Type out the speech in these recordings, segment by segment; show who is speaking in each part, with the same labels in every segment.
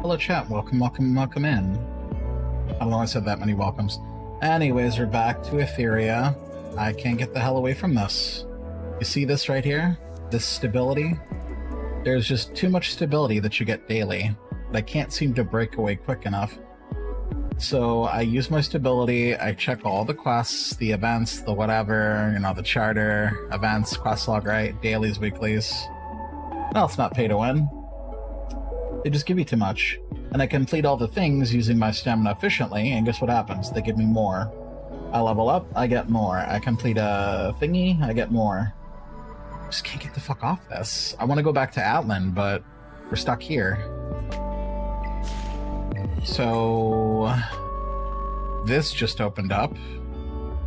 Speaker 1: Hello chat, welcome in. I don't know why I said that many welcomes. Anyways, we're back to Etheria. I can't get the hell away from this. You see this right here? This stability? There's just too much stability that you get daily, but I can't seem to break away quick enough. So I use my stability, I check all the quests, the events, the whatever, you know, the charter, events, quest log, right? Dailies, weeklies. No, it's not pay to win. They just give you too much. And I complete all the things using my stamina efficiently, and guess what happens? They give me more. I level up, I get more. I complete a thingy, I get more. Just can't get the fuck off this. I want to go back to Atlan, but we're stuck here. So this just opened up.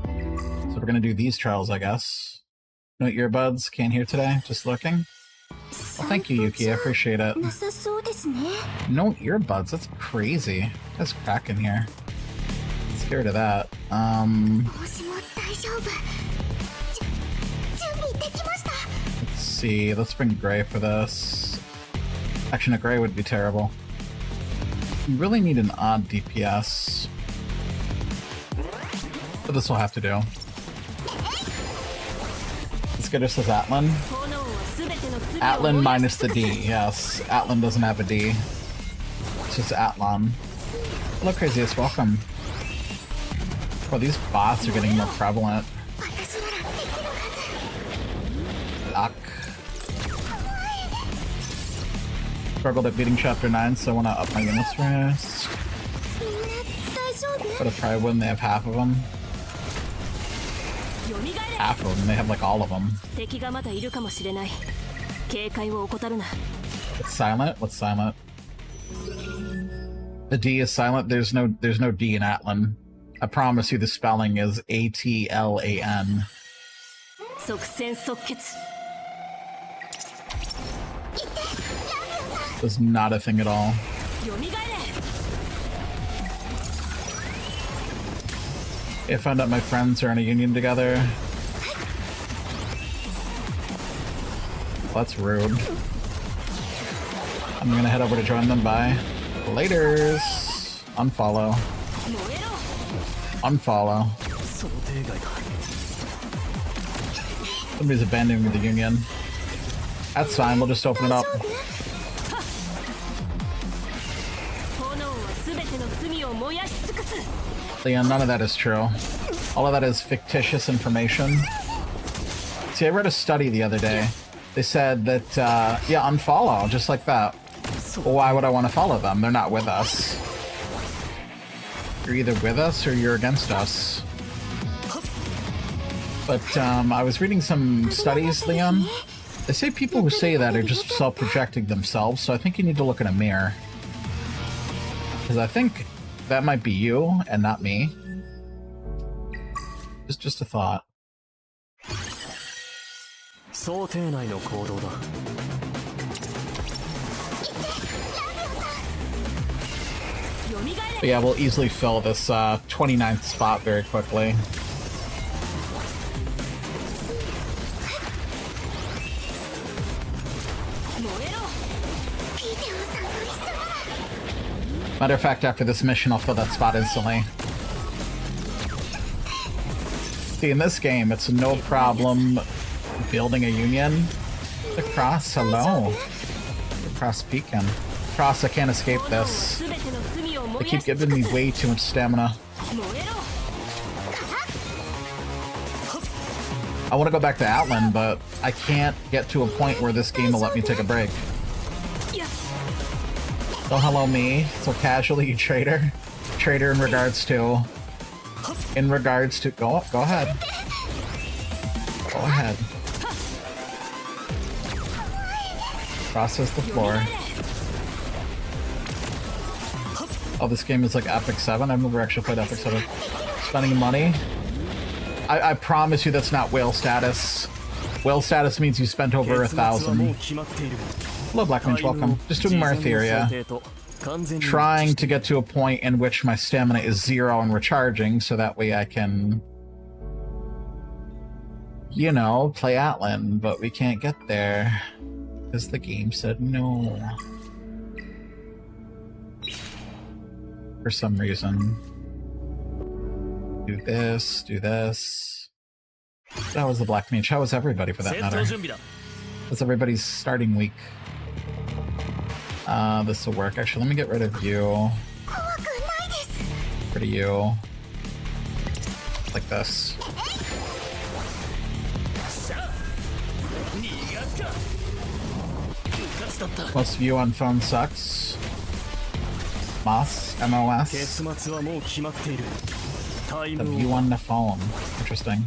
Speaker 1: So we're gonna do these trials, I guess. No earbuds, can't hear today, just looking. Well, thank you, Yuki, I appreciate it. No earbuds, that's crazy. That's cracking here. Let's get rid of that. Let's see, let's bring Gray for this. Actually, no, Gray would be terrible. We really need an odd DPS. But this will have to do. Let's get us as Atlan. Atlan minus the D, yes. Atlan doesn't have a D. It's just Atlan. Hello, Craziest, welcome. Well, these bots are getting more prevalent. Luck. Struggled at beating Chapter 9, so I want to up my units first. But if I win, they have half of them. Half of them, they have like all of them. It's silent? What's silent? The D is silent? There's no D in Atlan. I promise you the spelling is A-T-L-A-N. There's not a thing at all. I found out my friends are in a union together. Well, that's rude. I'm gonna head over to join them. Bye. Laters. Unfollow. Unfollow. Somebody's abandoning the union. That's fine, we'll just open it up. Yeah, none of that is true. All of that is fictitious information. See, I read a study the other day. They said that, yeah, unfollow, just like that. Well, why would I want to follow them? They're not with us. You're either with us or you're against us. But, I was reading some studies, Leon. They say people who say that are just self-projecting themselves, so I think you need to look in a mirror. Because I think that might be you, and not me. Just a thought. But yeah, we'll easily fill this 29th spot very quickly. Matter of fact, after this mission, I'll fill that spot instantly. See, in this game, it's no problem building a union. The Cross, hello. The Cross peeking. Cross, I can't escape this. They keep giving me way too much stamina. I want to go back to Atlan, but I can't get to a point where this game will let me take a break. So hello me, so casually, you traitor. Traitor in regards to... In regards to... Go ahead. Go ahead. Process the floor. Oh, this game is like Epic 7? I've never actually played Epic 7. Spending money? I promise you that's not whale status. Whale status means you spent over 1,000. Hello, Black Mage, welcome. Just doing more Etheria. Trying to get to a point in which my stamina is 0 and recharging, so that way I can, you know, play Atlan, but we can't get there. Because the game said no. for some reason. Do this, do this. That was the Black Mage. How was everybody for that matter? It's everybody's starting week. This will work. Actually, let me get rid of you. Rid of you. Like this. Most view on phone sucks. MOS. The view on the phone. Interesting.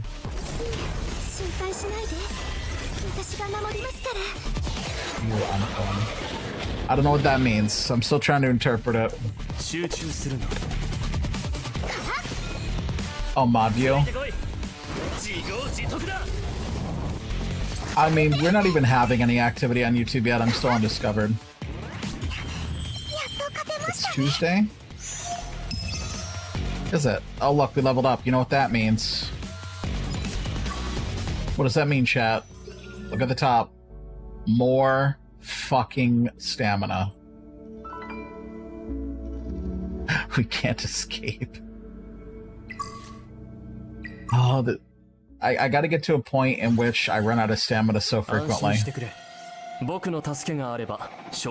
Speaker 1: View on the phone. I don't know what that means. I'm still trying to interpret it. Oh, mod view. I mean, we're not even having any activity on YouTube yet. I'm still undiscovered. It's Tuesday? Is it? Oh, look, we leveled up. You know what that means. What does that mean, chat? Look at the top. More fucking stamina. We can't escape. Oh, I gotta get to a point in which I run out of stamina so frequently.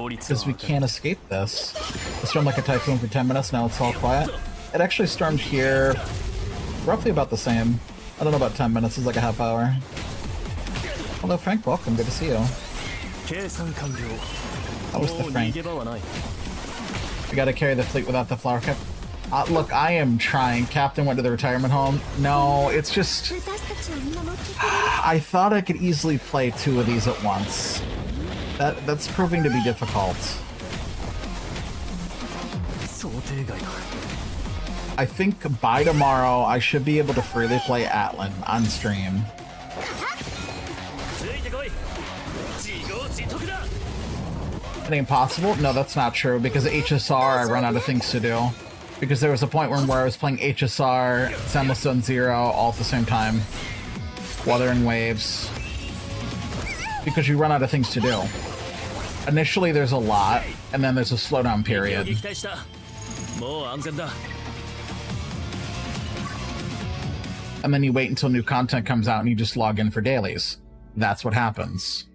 Speaker 1: Because we can't escape this. It stormed like a typhoon for 10 minutes, now it's all quiet. It actually stormed here roughly about the same. I don't know about 10 minutes, it's like a half hour. Hello Frank, welcome, good to see you. How was the Frank? We gotta carry the fleet without the flower cap. Look, I am trying. Captain went to the retirement home. No, it's just... I thought I could easily play 2 of these at once. That's proving to be difficult. I think by tomorrow I should be able to freely play Atlan on stream. It ain't possible? No, that's not true, because HSR I run out of things to do. Because there was a point where I was playing HSR, Semestone Zero all at the same time. Wuthering Waves. Because you run out of things to do. Initially there's a lot, and then there's a slowdown period. And then you wait until new content comes out and you just log in for dailies. That's what happens.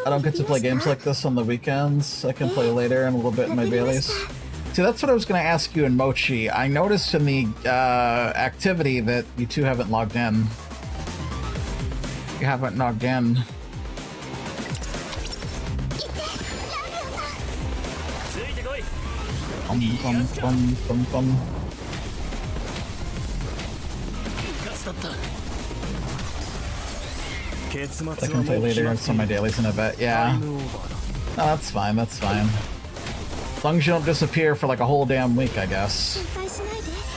Speaker 1: I don't get to play games like this on the weekends. I can play later and a little bit in my dailies. See, that's what I was going to ask you in Mochi. I noticed in the activity that you two haven't logged in. You haven't logged in. I can play later on some of my dailies in a bit. Yeah. No, that's fine, that's fine. As long as you don't disappear for like a whole damn week, I guess.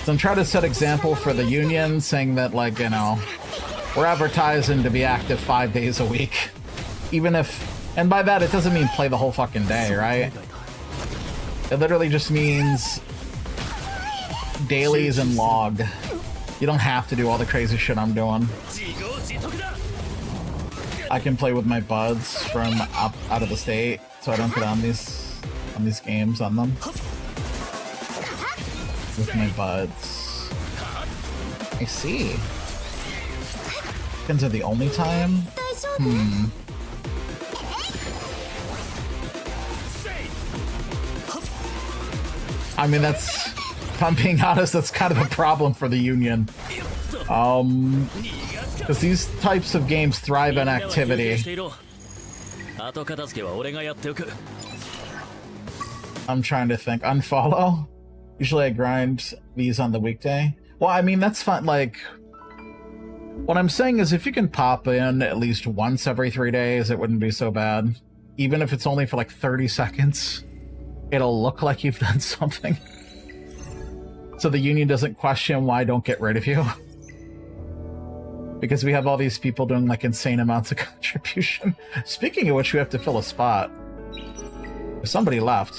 Speaker 1: So I'm trying to set example for the union, saying that, like, you know, we're advertising to be active 5 days a week. Even if... And by that, it doesn't mean play the whole fucking day, right? It literally just means dailies and log. You don't have to do all the crazy shit I'm doing. I can play with my buds from out of the state, so I don't get on these games on them. With my buds. I see. Weekends are the only time? I mean, that's... If I'm being honest, that's kind of a problem for the union. Because these types of games thrive on activity. I'm trying to think. Unfollow? Usually I grind these on the weekday. Well, I mean, that's fun. Like, what I'm saying is if you can pop in at least once every 3 days, it wouldn't be so bad. Even if it's only for like 30 seconds, it'll look like you've done something. So the union doesn't question why I don't get rid of you. Because we have all these people doing like insane amounts of contribution. Speaking of which, we have to fill a spot. Somebody left.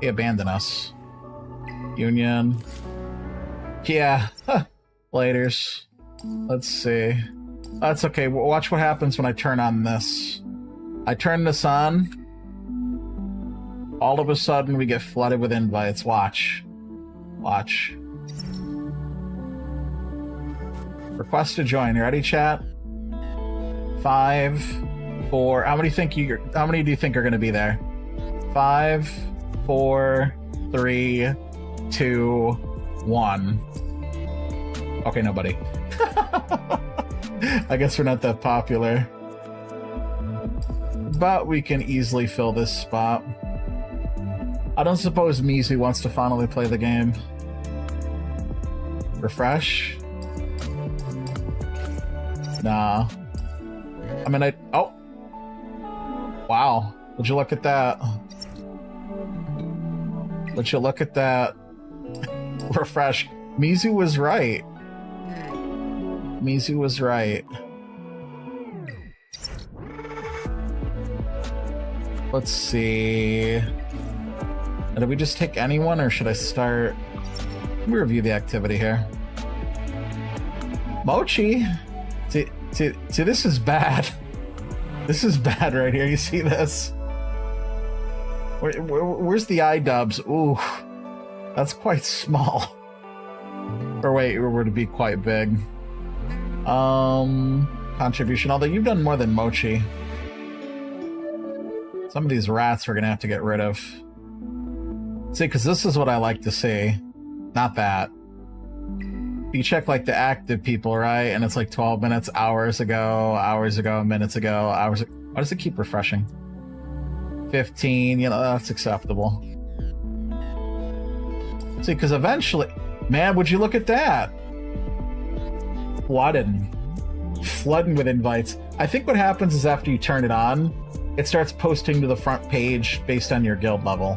Speaker 1: He abandoned us. Union. Yeah. Laters. Let's see. That's okay. Watch what happens when I turn on this. I turn this on. all of a sudden we get flooded with invites. Watch. Watch. Request to join. You ready, chat? 5, 4. How many do you think are going to be there? 5, 4, 3, 2, 1. Okay, nobody. I guess we're not that popular. But we can easily fill this spot. I don't suppose Mizu wants to finally play the game. Refresh? Nah. I mean, oh! Wow. Would you look at that? Would you look at that? Refresh. Mizu was right. Mizu was right. Let's see. Did we just take anyone, or should I start? Let me review the activity here. Mochi! See, this is bad. This is bad right here. You see this? Where's the iDubbbz? Ooh, that's quite small. Or wait, or would it be quite big? Contribution. Although you've done more than Mochi. Some of these rats we're gonna have to get rid of. See, because this is what I like to see. Not that. You check like the active people, right? And it's like 12 minutes, hours ago, minutes ago, hours. Why does it keep refreshing? 15, you know, that's acceptable. See, because eventually, man, would you look at that? Flooding with invites. I think what happens is after you turn it on, it starts posting to the front page based on your guild level.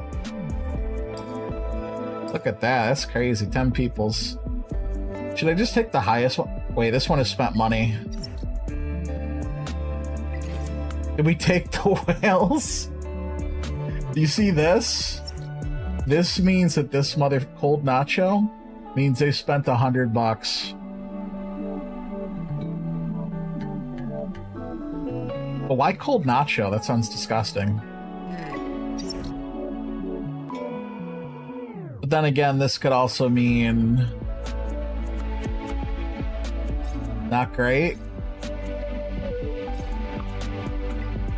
Speaker 1: Look at that, that's crazy. 10 peoples. Should I just take the highest one? Wait, this one has spent money. Did we take the whales? Do you see this? This means that this mother cold nacho means they spent $100. But why cold nacho? That sounds disgusting. But then again, this could also mean not great.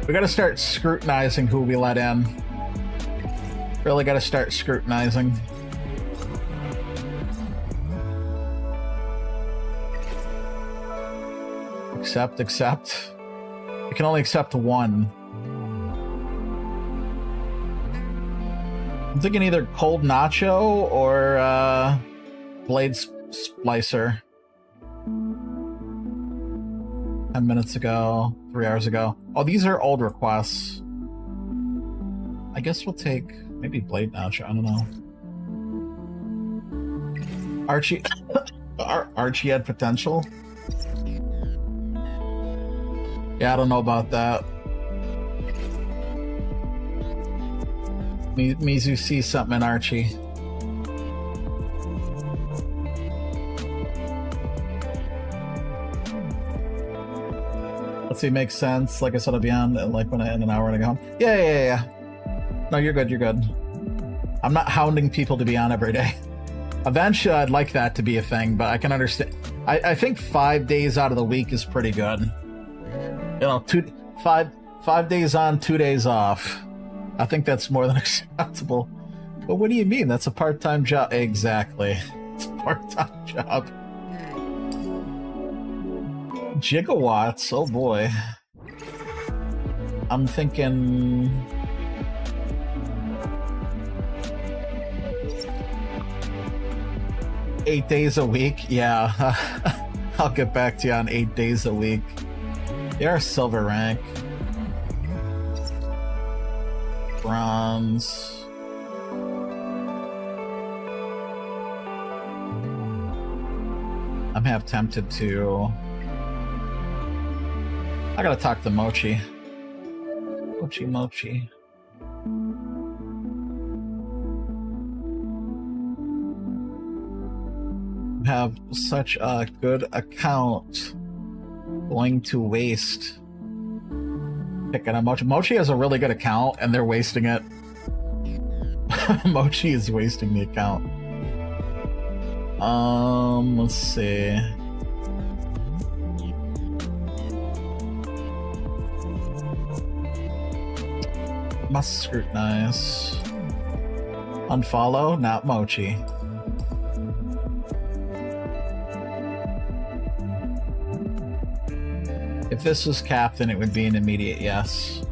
Speaker 1: We gotta start scrutinizing who we let in. Really gotta start scrutinizing. Accept. We can only accept one. I'm thinking either cold nacho or blade splicer. 10 minutes ago, 3 hours ago. Oh, these are old requests. I guess we'll take maybe blade nacho. I don't know. Archie, Archie had potential. Yeah, I don't know about that. Mizu sees something in Archie. Let's see, makes sense. Like I said, I'll be on like when I end an hour and I go home. Yeah. No, you're good. I'm not hounding people to be on every day. Eventually, I'd like that to be a thing, but I can understand. I think 5 days out of the week is pretty good. You know, 5 days on, 2 days off. I think that's more than acceptable. But what do you mean? That's a part-time job. Exactly. It's a part-time job. Gigawatts, oh boy. I'm thinking... $8 days a week? Yeah. I'll get back to you on 8 days a week. They are silver rank. Bronze. I'm half tempted to... I gotta talk to Mochi. Mochi. Have such a good account. Going to waste. Picking a Mochi. Mochi has a really good account and they're wasting it. Mochi is wasting the account. Let's see. Must scrutinize. Unfollow, not Mochi. If this was Captain, it would be an immediate yes.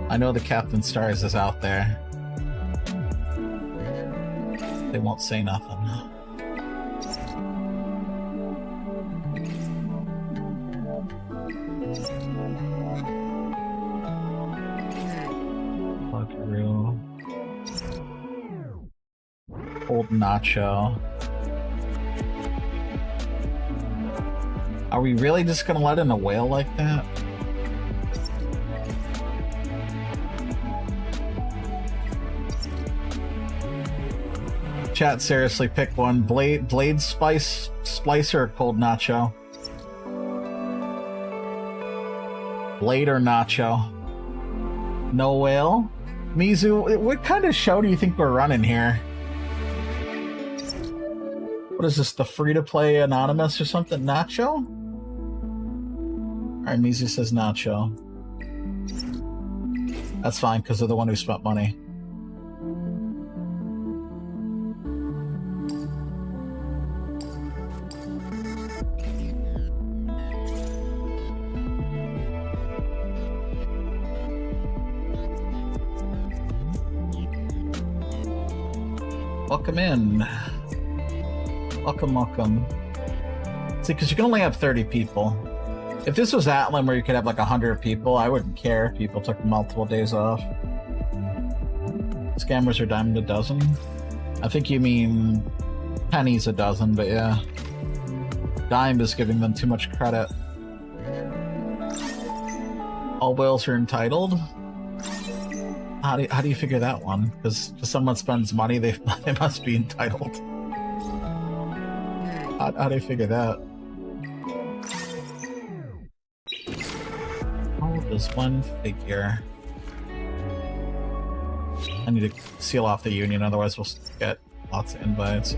Speaker 1: I know the Captain Stars is out there. They won't say nothing. Buckaroo. Old Nacho. Are we really just gonna let in a whale like that? Chat, seriously, pick one. Blade Splicer or Cold Nacho? Blade or Nacho? No whale? Mizu, what kind of show do you think we're running here? What is this, the free-to-play Anonymous or something? Nacho? Alright, Mizu says Nacho. That's fine, because they're the one who spent money. Welcome in. Welcome. See, because you can only have 30 people. If this was Atlan where you could have like 100 people, I wouldn't care if people took multiple days off. Scammers are diamond a dozen? I think you mean pennies a dozen, but yeah. Dime is giving them too much credit. All whales are entitled? How do you figure that one? Because if someone spends money, they must be entitled. How do you figure that? Oh, there's one figure. I need to seal off the union, otherwise we'll get lots of invites.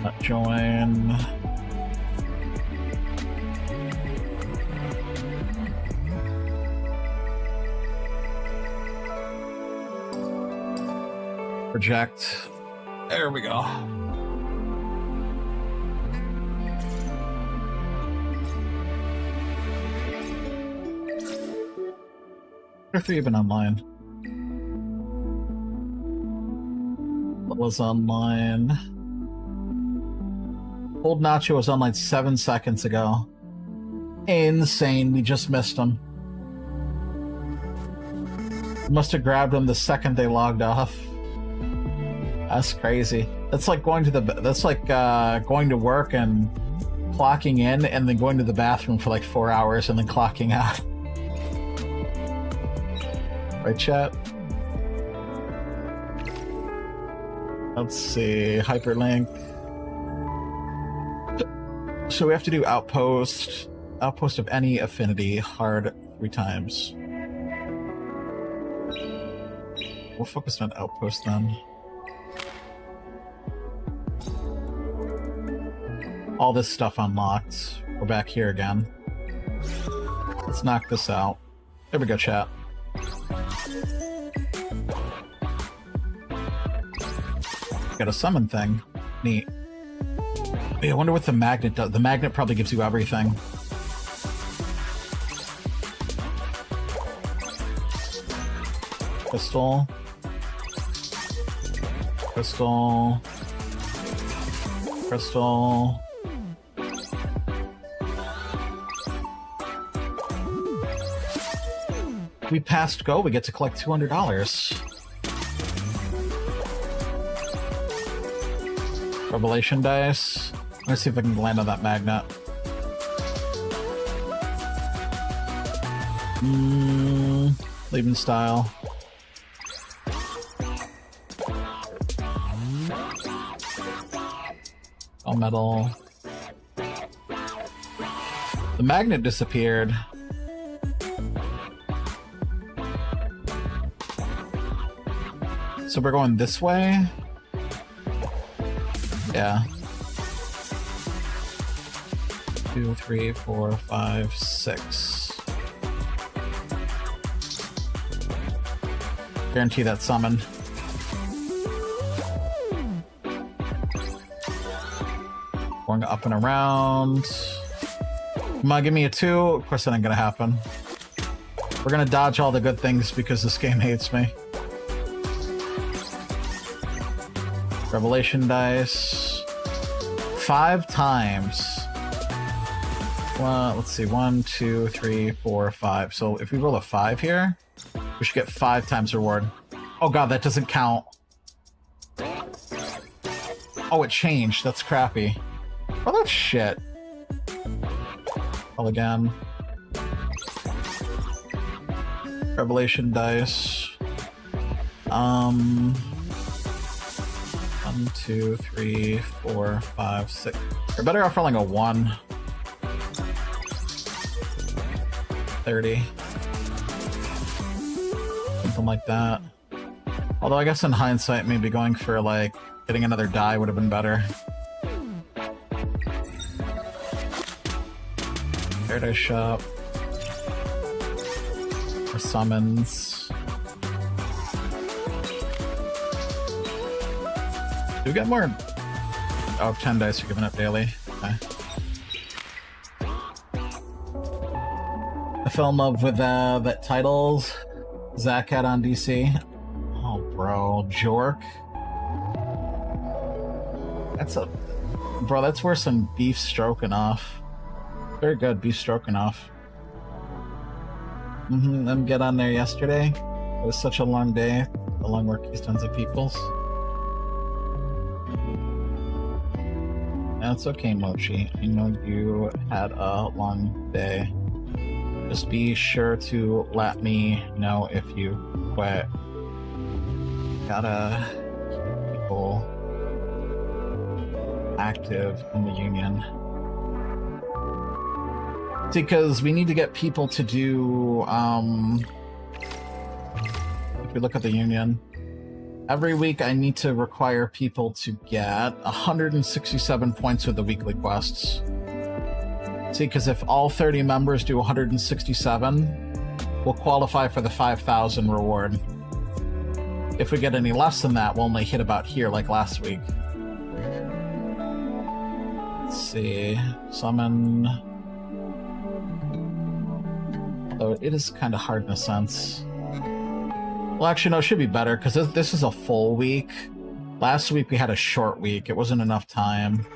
Speaker 1: Not join. Project. There we go. What have you been online? What was online? Old Nacho was online 7 seconds ago. Insane, we just missed him. Must have grabbed him the second they logged off. That's crazy. That's like going to going to work and clocking in and then going to the bathroom for like 4 hours and then clocking out. Right, chat? Let's see. Hyperlink. So we have to do outpost. Outpost of any affinity. Hard 3 times. We'll focus on outpost then. All this stuff unlocked. We're back here again. Let's knock this out. There we go, chat. Got a summon thing. Neat. Hey, I wonder what the magnet does. The magnet probably gives you everything. Crystal. Crystal. Crystal. We passed go, we get to collect $200. Revelation dice. Let's see if I can land on that magnet. Leaving style. All metal. The magnet disappeared. So we're going this way? Yeah. 2, 3, 4, 5, 6. Guarantee that summon. Going up and around. Come on, give me a 2. Of course that ain't gonna happen. We're gonna dodge all the good things because this game hates me. Revelation dice. 5 times. Well, let's see. 1, 2, 3, 4, 5. So if we roll a 5 here, we should get 5 times reward. Oh god, that doesn't count. Oh, it changed. That's crappy. Oh, that's shit. Roll again. Revelation dice. 1, 2, 3, 4, 5, 6. We're better off rolling a 1. 30. Something like that. Although I guess in hindsight, maybe going for like getting another die would have been better. Paradise Shop. Or summons. Do we get more? Oh, 10 dice are given up daily. Okay. I fell in love with that titles Zach had on DC. Oh, bro. Jork. That's worse than beef stroganoff. Very good, beef stroganoff. Them get on there yesterday. It was such a long day. A long work these tons of people's. That's okay, Mochi. I know you had a long day. Just be sure to let me know if you quit. Gotta keep people active in the union. Because we need to get people to do, if we look at the union, every week I need to require people to get 167 points with the weekly quests. See, because if all 30 members do 167, we'll qualify for the 5,000 reward. If we get any less than that, we'll only hit about here like last week. Let's see, summon... Although it is kind of hard in a sense. Well, actually, no, it should be better, because this is a full week. Last week we had a short week. It wasn't enough time.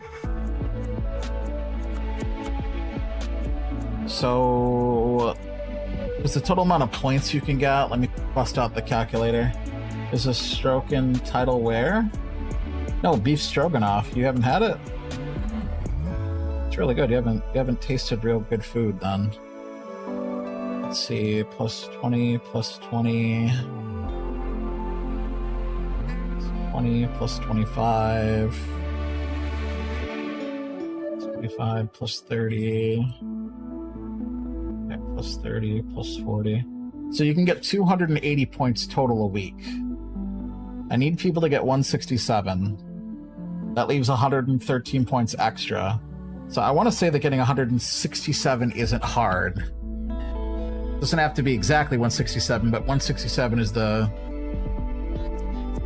Speaker 1: So... what's the total amount of points you can get? Let me bust out the calculator. Is a Strokin title where? No, beef stroganoff. You haven't had it? It's really good. You haven't tasted real good food then. Let's see, plus 20, plus 20, 20, plus 25, 25, plus 30, okay, plus 30, plus 40. So you can get 280 points total a week. I need people to get 167. That leaves 113 points extra. So I want to say that getting 167 isn't hard. Doesn't have to be exactly 167, but 167 is the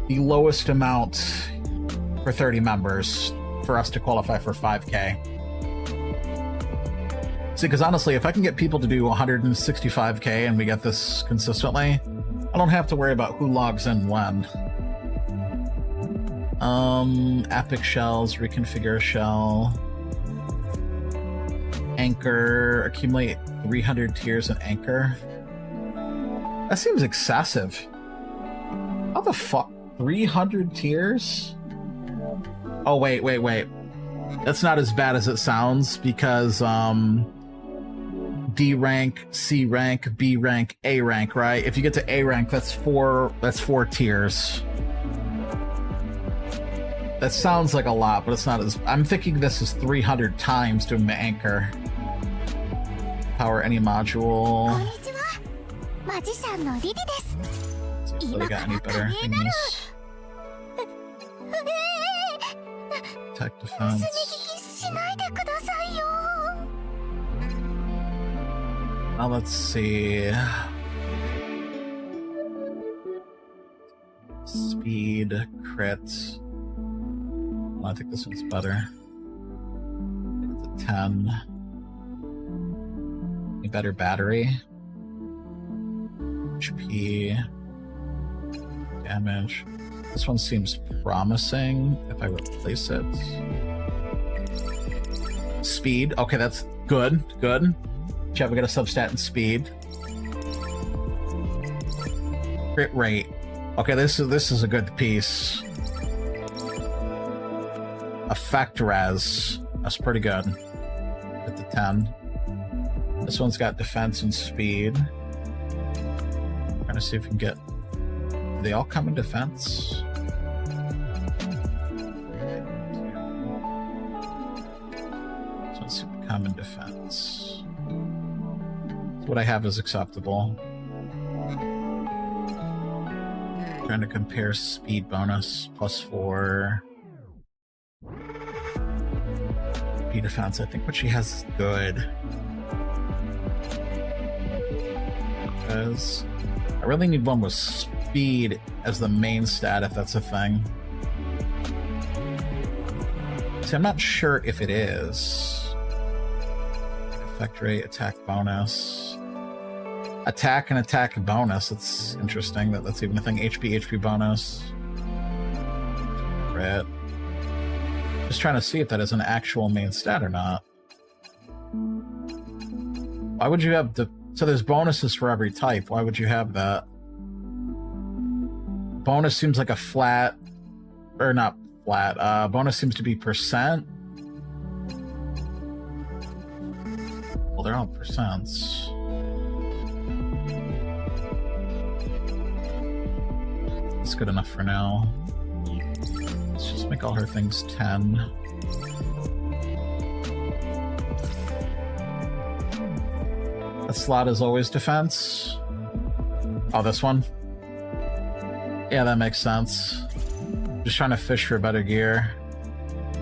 Speaker 1: lowest amount for 30 members for us to qualify for 5K. See, because honestly, if I can get people to do 165K and we get this consistently, I don't have to worry about who logs in when. Epic shells, reconfigure shell, anchor, accumulate 300 tiers in anchor. That seems excessive. How the fuck? 300 tiers? Oh, wait. That's not as bad as it sounds, because, D rank, C rank, B rank, A rank, right? If you get to A rank, that's four tiers. That sounds like a lot, but it's not as... I'm thinking this is 300 times doing the anchor. Power any module. See if they got any better things. Attack defense. Now let's see. Speed, crits. Well, I think this one's better. It's a 10. A better battery. HP. Damage. This one seems promising if I replace it. Speed. Okay, that's good. Good. Check, we got a substat in speed. Crit rate. Okay, this is a good piece. Effect res. That's pretty good. At the 10. This one's got defense and speed. Trying to see if we can get. Do they all come in defense? So let's see if we come in defense. So what I have is acceptable. Trying to compare speed bonus +4. Speed defense. I think what she has is good. Because I really need one with speed as the main stat if that's a thing. See, I'm not sure if it is. Effect rate, attack bonus. Attack and attack bonus. It's interesting that that's even a thing. HP bonus. Crit. Just trying to see if that is an actual main stat or not. Why would you have the... So there's bonuses for every type. Why would you have that? Bonus seems like a flat... Or not flat. Bonus seems to be percent. Well, they're all percents. That's good enough for now. Let's just make all her things 10. That slot is always defense. Oh, this one? Yeah, that makes sense. Just trying to fish for better gear.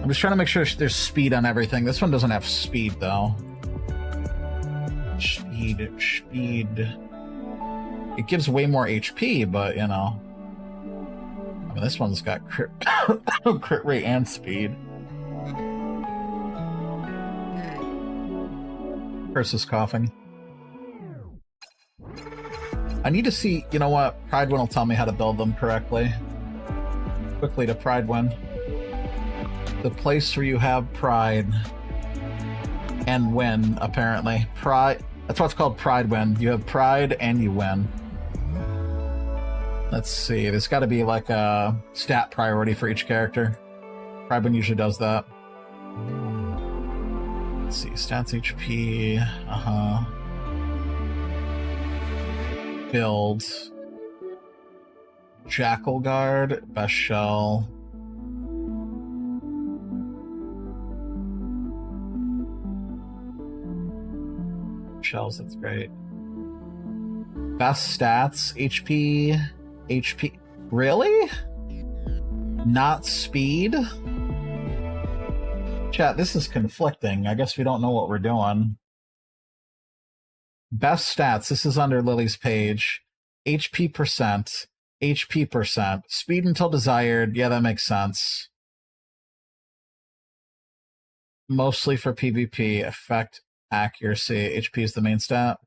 Speaker 1: I'm just trying to make sure there's speed on everything. This one doesn't have speed, though. Speed. It gives way more HP, but, you know. I mean, this one's got crit, crit rate and speed. Versus coughing. I need to see, you know what? Pride Win will tell me how to build them correctly. Quickly to Pride Win. The place where you have pride and win, apparently. Pride. That's what's called Pride Win. You have pride and you win. Let's see. There's got to be like a stat priority for each character. Pride Win usually does that. Let's see. Stats HP. Build. Jackal Guard. Best Shell. Shells, that's great. Best stats. HP. Really? Not speed? Chat, this is conflicting. I guess we don't know what we're doing. Best stats. This is under Lily's page. HP percent. HP percent. Speed until desired. Yeah, that makes sense. Mostly for PvP. Effect, accuracy. HP is the main stat.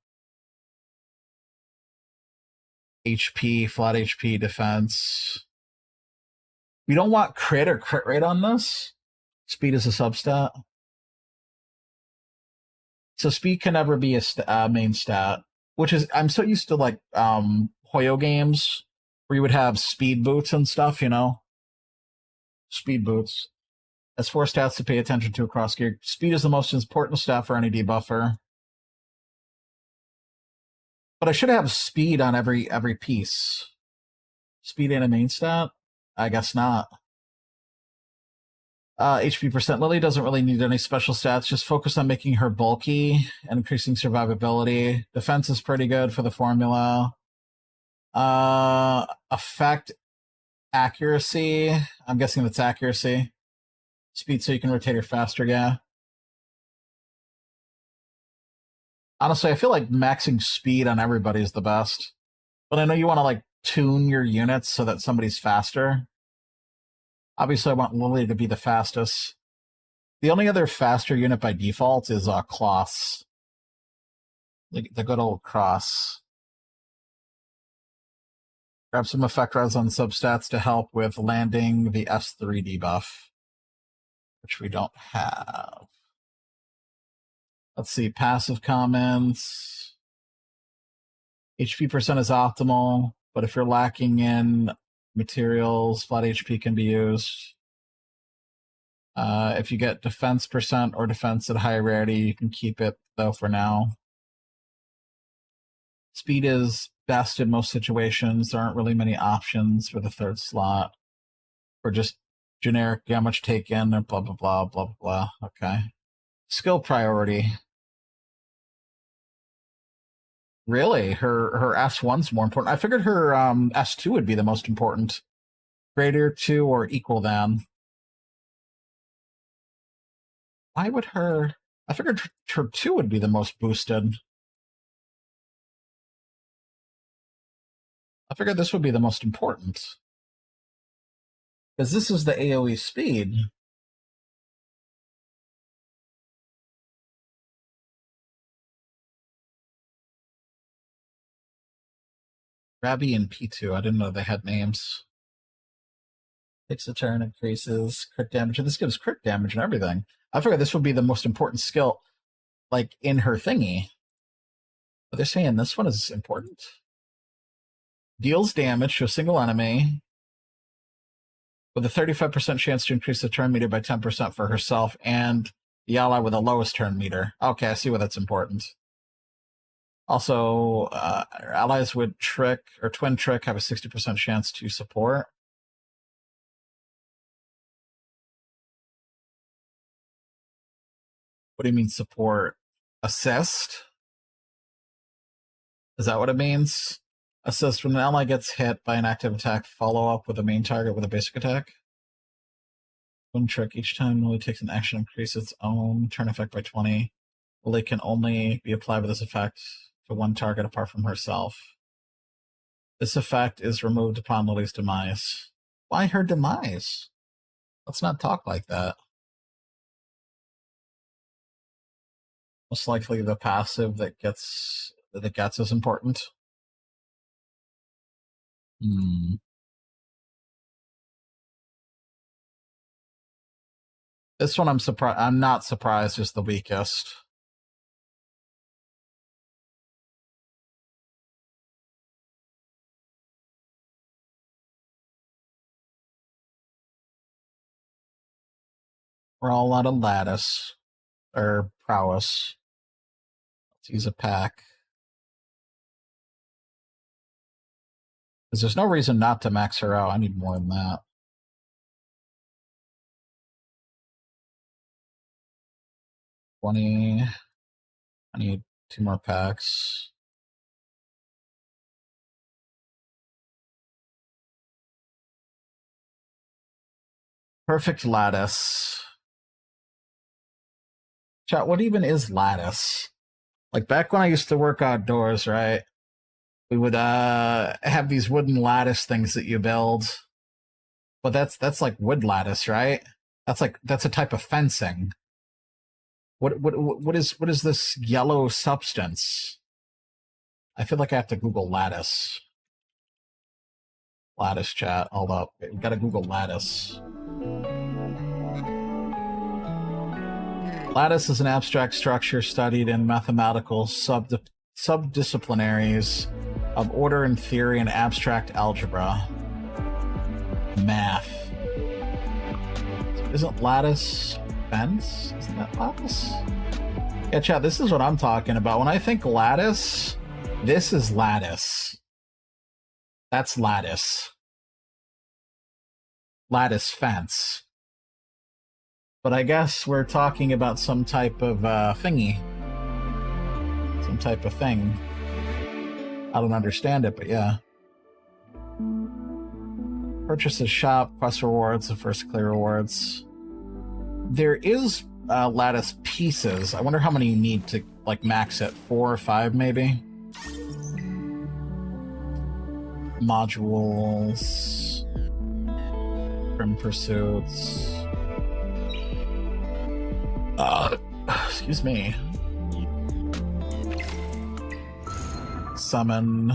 Speaker 1: HP, flat HP, defense. We don't want crit or crit rate on this. Speed is a substat. So speed can never be a main stat, which is, I'm so used to like Hoyo games where you would have speed boots and stuff, you know? Speed boots. That's 4 stats to pay attention to across gear. Speed is the most important stat for any debuffer. But I should have speed on every piece. Speed ain't a main stat? I guess not. HP percent. Lily doesn't really need any special stats. Just focus on making her bulky and increasing survivability. Defense is pretty good for the formula. Effect. Accuracy. I'm guessing that's accuracy. Speed so you can rotate her faster, yeah. Honestly, I feel like maxing speed on everybody is the best. But I know you want to, like, tune your units so that somebody's faster. Obviously, I want Lily to be the fastest. The only other faster unit by default is Kloss. The good old Cross. Grab some effect res on substats to help with landing the S3 debuff, which we don't have. Let's see, passive comments. HP percent is optimal, but if you're lacking in materials, flat HP can be used. If you get defense percent or defense at high rarity, you can keep it, though, for now. Speed is best in most situations. There aren't really many options for the third slot. Or just generic damage taken or blah, blah, blah, blah, blah, blah. Okay. Skill priority. Really? Her S1's more important. I figured her S2 would be the most important. Greater to or equal than. Why would her... I figured her 2 would be the most boosted. I figured this would be the most important. Because this is the AoE speed. Rabbi and P2, I didn't know they had names. Takes a turn, increases crit damage, and this gives crit damage and everything. I figured this would be the most important skill, like, in her thingy. But they're saying this one is important. Deals damage to a single enemy with a 35% chance to increase the turn meter by 10% for herself and the ally with the lowest turn meter. Okay, I see why that's important. Also, allies with Trick or Twin Trick have a 60% chance to support. What do you mean support? Assist? Is that what it means? Assist when an ally gets hit by an active attack, follow up with the main target with a basic attack. One trick each time Lily takes an action, increase its own turn effect by 20. Lily can only be applied with this effect to one target apart from herself. This effect is removed upon Lily's demise. Why her demise? Let's not talk like that. Most likely the passive that gets is important. This one I'm not surprised is the weakest. We're all out of lattice or prowess. Let's use a pack. Because there's no reason not to max her out. I need more than that. $20. I need 2 more packs. Perfect lattice. Chat, what even is lattice? Like, back when I used to work outdoors, right? We would have these wooden lattice things that you build. But that's like wood lattice, right? That's a type of fencing. What is this yellow substance? I feel like I have to Google lattice. Lattice, chat. Hold up. We gotta Google lattice. Lattice is an abstract structure studied in mathematical subdisciplinaries of order and theory and abstract algebra. Math. Isn't lattice fence? Isn't that lattice? Yeah, chat, this is what I'm talking about. When I think lattice, this is lattice. That's lattice. Lattice fence. But I guess we're talking about some type of thingy. Some type of thing. I don't understand it, but yeah. Purchases shop, quest rewards, and first clear rewards. There is lattice pieces. I wonder how many you need to like max it. 4 or 5 maybe? Modules. Grim Pursuits. Excuse me. Summon.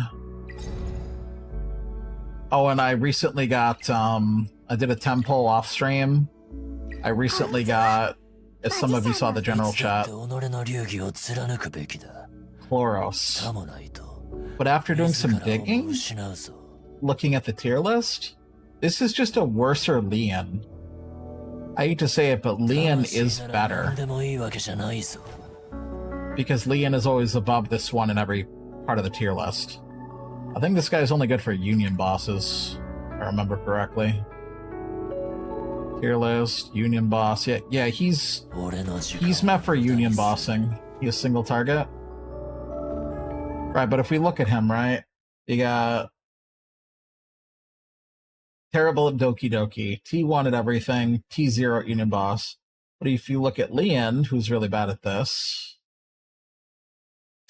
Speaker 1: Oh, and I recently got, I did a tempo off stream. I recently got, if some of you saw the general chat, Chloros. But after doing some digging, looking at the tier list, this is just a worser Leon. I hate to say it, but Leon is better. Because Leon is always above this one in every part of the tier list. I think this guy's only good for union bosses, if I remember correctly. Tier list, union boss. Yeah, he's meant for union bossing. He's single target. Right, but if we look at him, right, you got terrible at Doki Doki, T1 at everything, T0 at union boss. But if you look at Leon, who's really bad at this,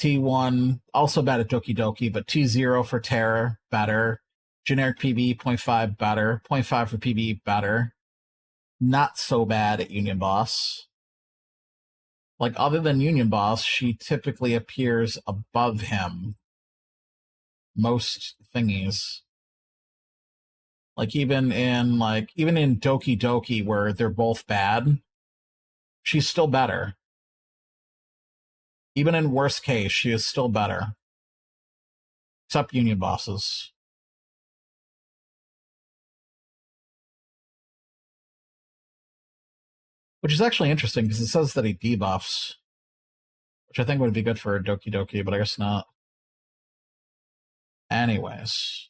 Speaker 1: T1, also bad at Doki Doki, but T0 for Terror, better. Generic PB, 0.5, better. 0.5 for PB, better. Not so bad at Union Boss. Like, other than Union Boss, she typically appears above him. Most thingies. Like, even in Doki Doki, where they're both bad, she's still better. Even in worst case, she is still better. Except union bosses. Which is actually interesting, because it says that he debuffs. Which I think would be good for Doki Doki, but I guess not. Anyways.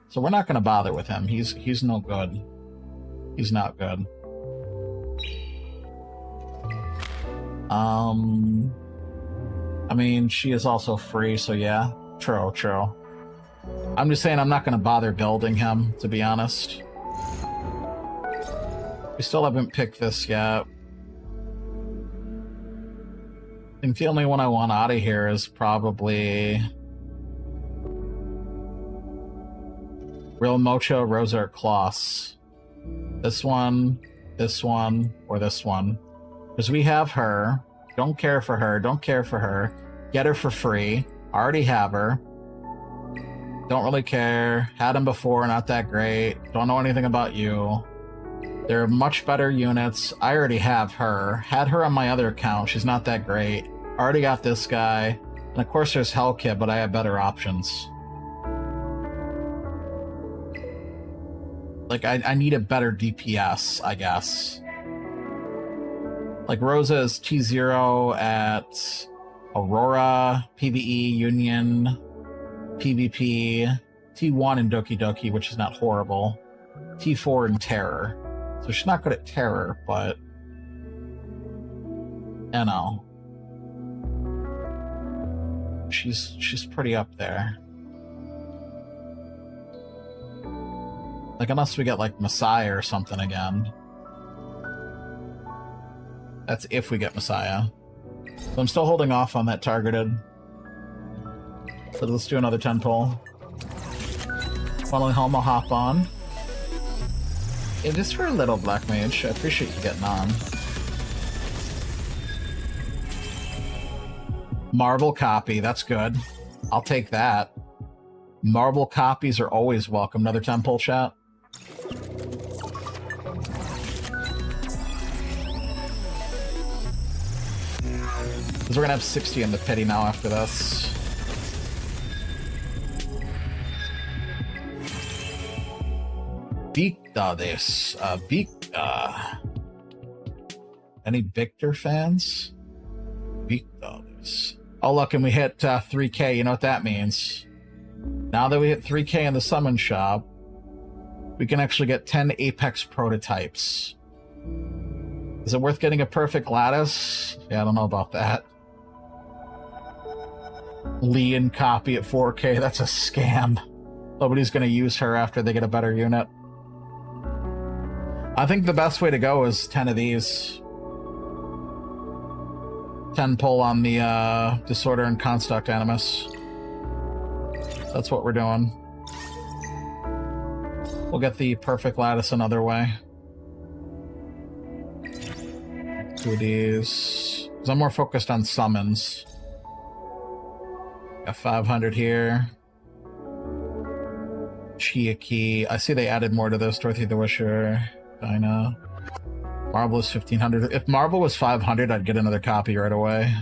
Speaker 1: So we're not going to bother with him. He's no good. He's not good. I mean, she is also free, so yeah. True. I'm just saying I'm not going to bother building him, to be honest. We still haven't picked this yet. I think the only one I want out of here is probably Real Mocho, Rosa, or Kloss. This one, or this one. Because we have her. Don't care for her. Get her for free. Already have her. Don't really care. Had him before, not that great. Don't know anything about you. They're much better units. I already have her. Had her on my other account. She's not that great. Already got this guy. And of course there's Hellkit, but I have better options. Like, I need a better DPS, I guess. Like, Rosa is T0 at Aurora, PvE, Union, PvP, T1 in Doki Doki, which is not horrible, T4 in Terror. So she's not good at Terror, but, you know, she's pretty up there. Like, unless we get, like, Messiah or something again. That's if we get Messiah. So I'm still holding off on that targeted. So let's do another 10 pull. Funneling home, I'll hop on. Yeah, just for a little Black Mage. I appreciate you getting on. Marble copy, that's good. I'll take that. Marble copies are always welcome. Another 10 pull, chat. Because we're gonna have 60 in the pity now after this. Victa this. Victa. Any Victor fans? Victa this. Oh look, and we hit 3K. You know what that means. Now that we hit 3K in the summon shop, we can actually get 10 Apex prototypes. Is it worth getting a perfect lattice? Yeah, I don't know about that. Leon copy at 4K, that's a scam. Nobody's gonna use her after they get a better unit. I think the best way to go is 10 of these. 10 pull on the Disorder and Construct Animus. That's what we're doing. We'll get the Perfect Lattice another way. 2 of these. Because I'm more focused on summons. Got 500 here. Chiaki. I see they added more to this. Dorothy the Wisher. Dinah. Marvel is 1500. If Marvel was 500, I'd get another copy right away.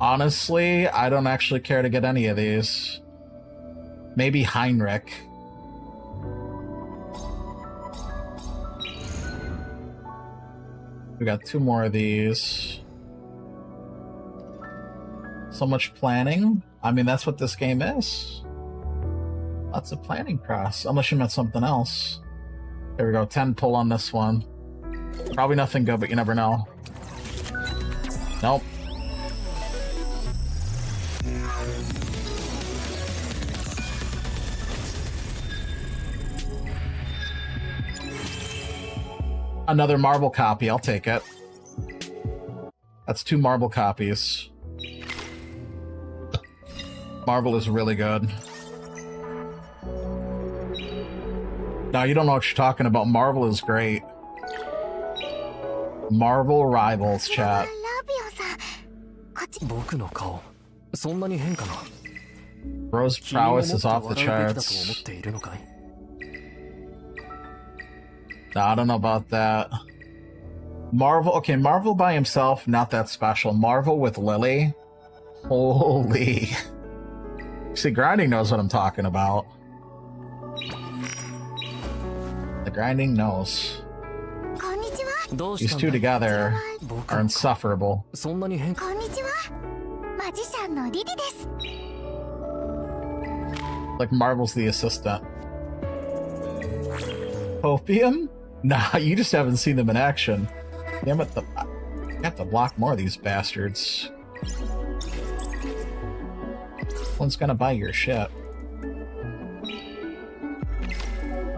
Speaker 1: Honestly, I don't actually care to get any of these. Maybe Heinrich. We got 2 more of these. So much planning. I mean, that's what this game is. Lots of planning process. Unless you meant something else. There we go. 10 pull on this one. Probably nothing good, but you never know. Nope. Another Marvel copy. I'll take it. That's 2 Marvel copies. Marvel is really good. No, you don't know what you're talking about. Marvel is great. Marvel rivals, chat. Bro's prowess is off the charts. No, I don't know about that. Marvel, okay, Marvel by himself, not that special. Marvel with Lily? Holy. See, Grinding knows what I'm talking about. The Grinding knows. These 2 together are insufferable. Like Marvel's the assistant. Opium? Nah, you just haven't seen them in action. Damn it, I have to block more of these bastards. One's gonna buy your shit.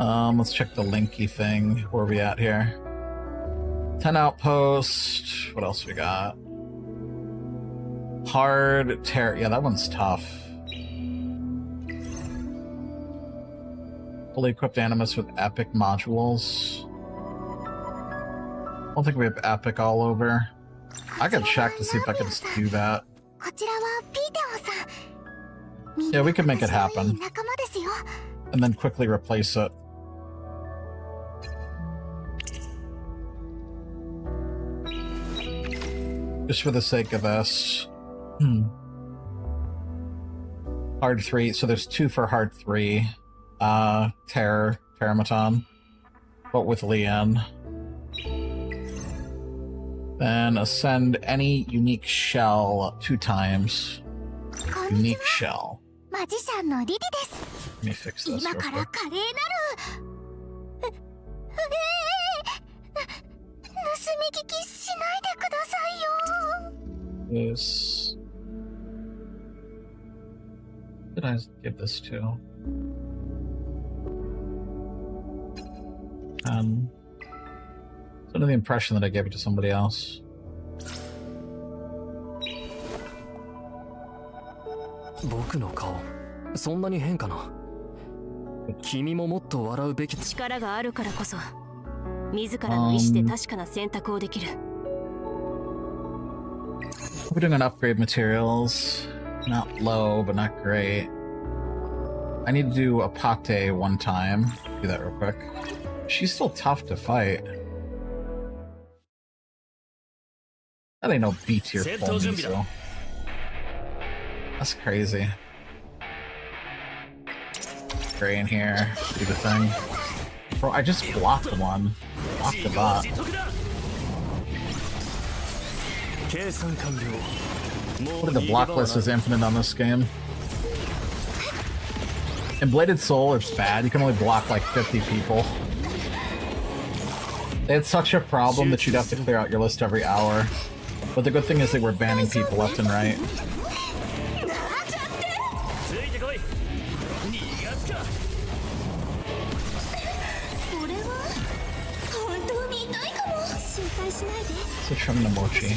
Speaker 1: Let's check the Linky thing. Where are we at here? 10 outpost. What else we got? Hard terror. Yeah, that one's tough. Fully equipped Animus with epic modules. I don't think we have epic all over. I could check to see if I can just do that. Yeah, we could make it happen. And then quickly replace it. Just for the sake of this. Hard 3. So there's 2 for hard 3. Terramaton. But with Leanne. Then ascend any unique shell 2 times. Unique shell. Let me fix this real quick. This... Who did I give this to? It's under the impression that I gave it to somebody else. We're doing an upgrade materials. Not low, but not great. I need to do a Pate one time. Do that real quick. She's still tough to fight. That ain't no B tier full so. That's crazy. Gray in here. Do the thing. Bro, I just blocked one. Blocked the bot. Look at the block list is infinite on this game. In Bladed Soul, it's bad. You can only block like 50 people. It's such a problem that you'd have to clear out your list every hour. But the good thing is they were banning people left and right. Switch from the mochi.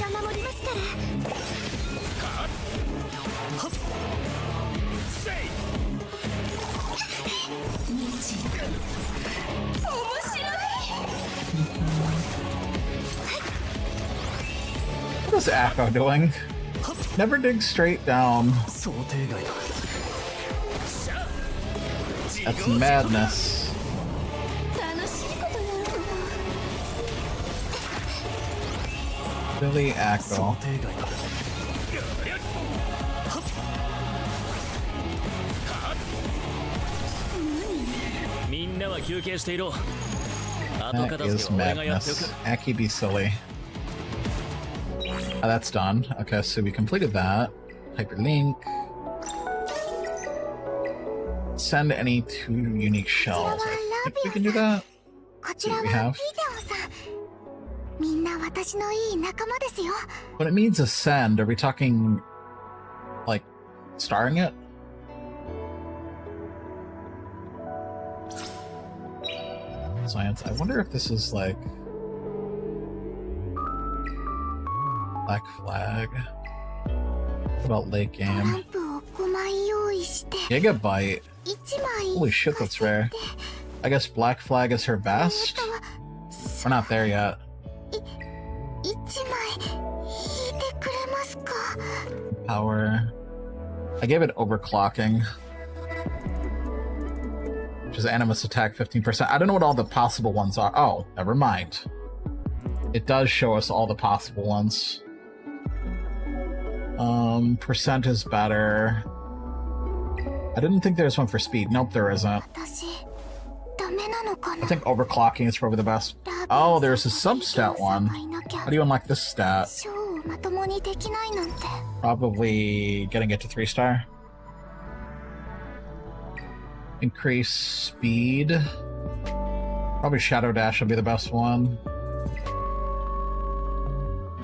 Speaker 1: What is Akko doing? Never dig straight down. That's madness. Billy Akko. That is madness. Aki be silly. Oh, that's done. Okay, so we completed that. Hyperlink. Send any 2 unique shells. I think we can do that. See what we have. When it means ascend, are we talking like starring it? Science. I wonder if this is like Black Flag. What about late game? Gigabyte. Holy shit, that's rare. I guess Black Flag is her best? We're not there yet. Power. I gave it overclocking. Which is animus attack 15%. I don't know what all the possible ones are. Oh, never mind. It does show us all the possible ones. Percent is better. I didn't think there was one for speed. Nope, there isn't. I think overclocking is probably the best. Oh, there's a substat one. How do you unlock this stat? Probably getting it to 3-star. Increase speed. Probably Shadow Dash will be the best one.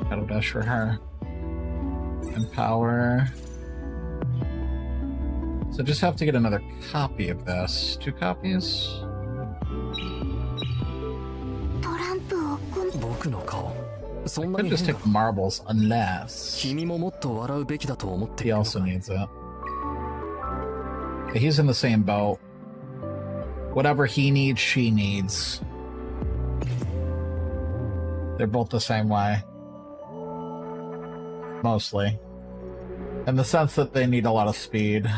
Speaker 1: Shadow Dash for her. And power. So just have to get another copy of this. 2 copies? I could just take marbles unless he also needs it. He's in the same boat. Whatever he needs, she needs. They're both the same way. Mostly. In the sense that they need a lot of speed.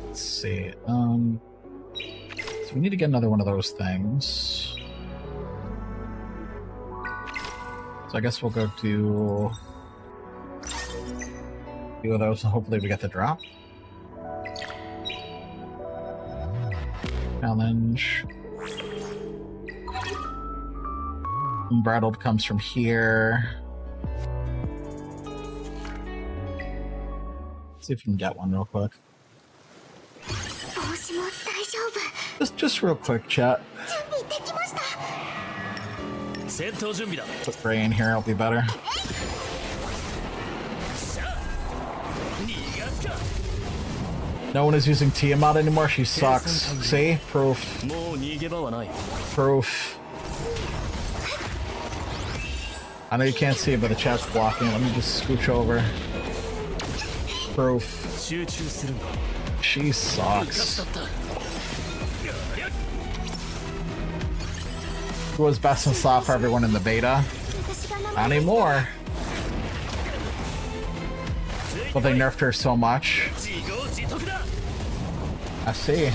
Speaker 1: Let's see. So we need to get another one of those things. So I guess we'll go do a few of those and hopefully we get the drop. Challenge. Unbridled comes from here. Let's see if we can get one real quick. Just real quick, chat. Put Ray in here, it'll be better. No one is using Tiamat anymore, she sucks. See? Proof. Proof. I know you can't see it, but the chat's blocking. Let me just scooch over. Proof. She sucks. Who was best in slot for everyone in the beta? Not anymore. But they nerfed her so much. I see.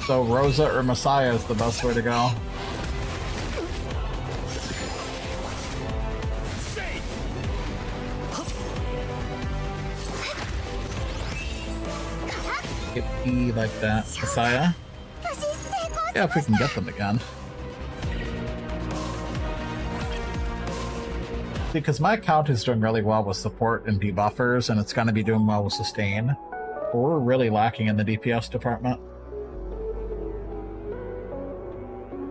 Speaker 1: So Rosa or Messiah is the best way to go. Get E like that. Messiah? Yeah, if we can get them again. Because my account is doing really well with support and debuffers, and it's going to be doing well with sustain. But we're really lacking in the DPS department.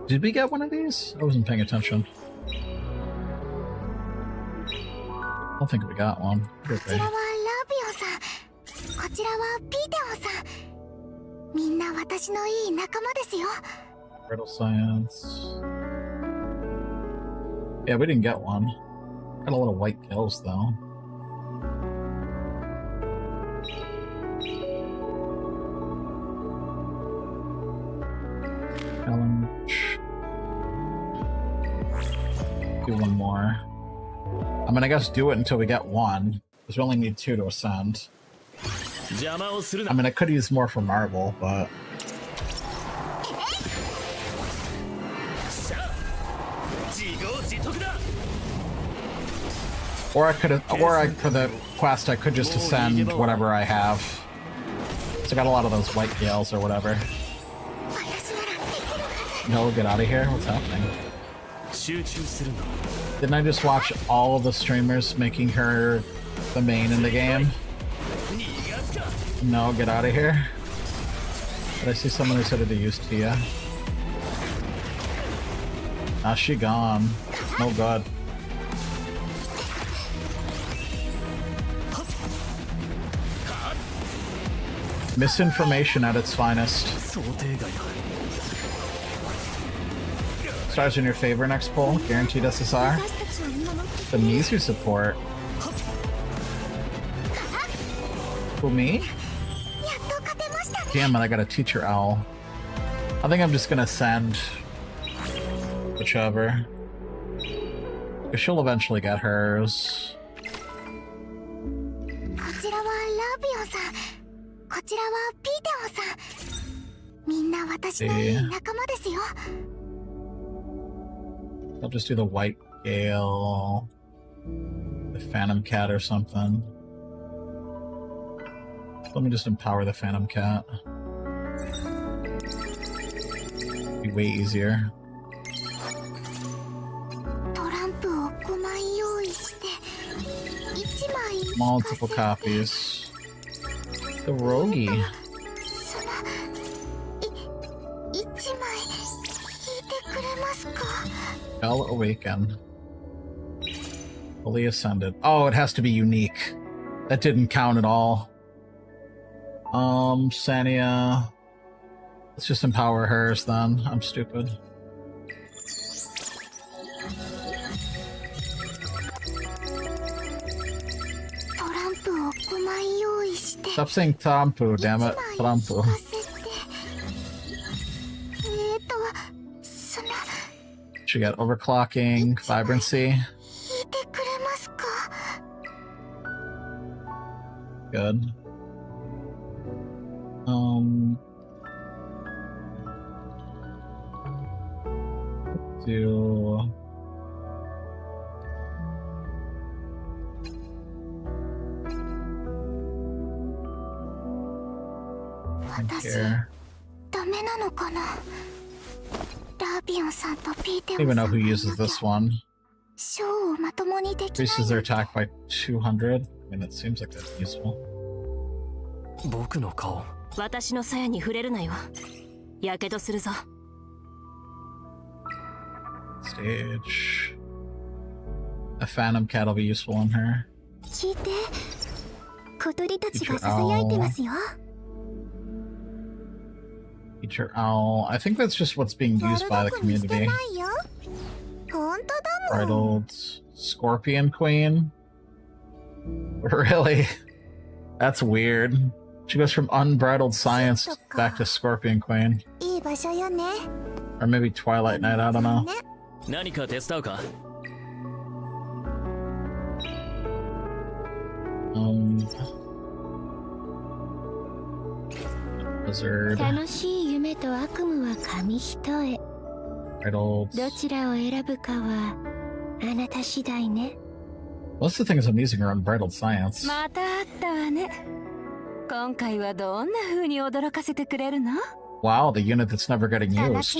Speaker 1: Did we get one of these? I wasn't paying attention. I don't think we got one. Okay. Brittle science. Yeah, we didn't get one. Got a lot of white gills though. Challenge. Do one more. I mean, I guess do it until we get one, because we only need 2 to ascend. I mean, I could use more for marble, but... Or for the quest, I could just ascend whatever I have. So I got a lot of those white gales or whatever. No, get out of here. What's happening? Didn't I just watch all of the streamers making her the main in the game? No, get out of here. Did I see someone who said it to use Tia? Ah, she gone. No good. Misinformation at its finest. Stars in your favor next poll. Guaranteed SSR. The Mizu support. Who, me? Damn it, I got a teacher owl. I think I'm just gonna send whichever. Because she'll eventually get hers. See. I'll just do the white gale, the phantom cat or something. Let me just empower the phantom cat. Be way easier. Multiple copies. The Rogi. Hell Awaken. Fully Ascended. Oh, it has to be unique. That didn't count at all. Sania. Let's just empower hers then. I'm stupid. Stop saying Trampu, damn it. Trampu. She got overclocking, vibrancy. Good. Do here. I don't even know who uses this one. Increases their attack by 200. I mean, it seems like that's useful. Stage. A phantom cat will be useful on her. Teacher owl. Teacher owl. I think that's just what's being used by the community. Bridled Scorpion Queen. Really? That's weird. She goes from Unbridled Science back to Scorpion Queen. Or maybe Twilight Knight, I don't know. Blizzard. Bridled. Most of the things I'm using are Unbridled Science. Wow, the unit that's never getting used.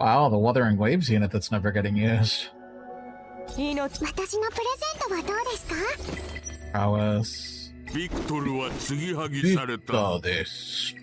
Speaker 1: Wow, the Wuthering Waves unit that's never getting used. Prowess. Victor です。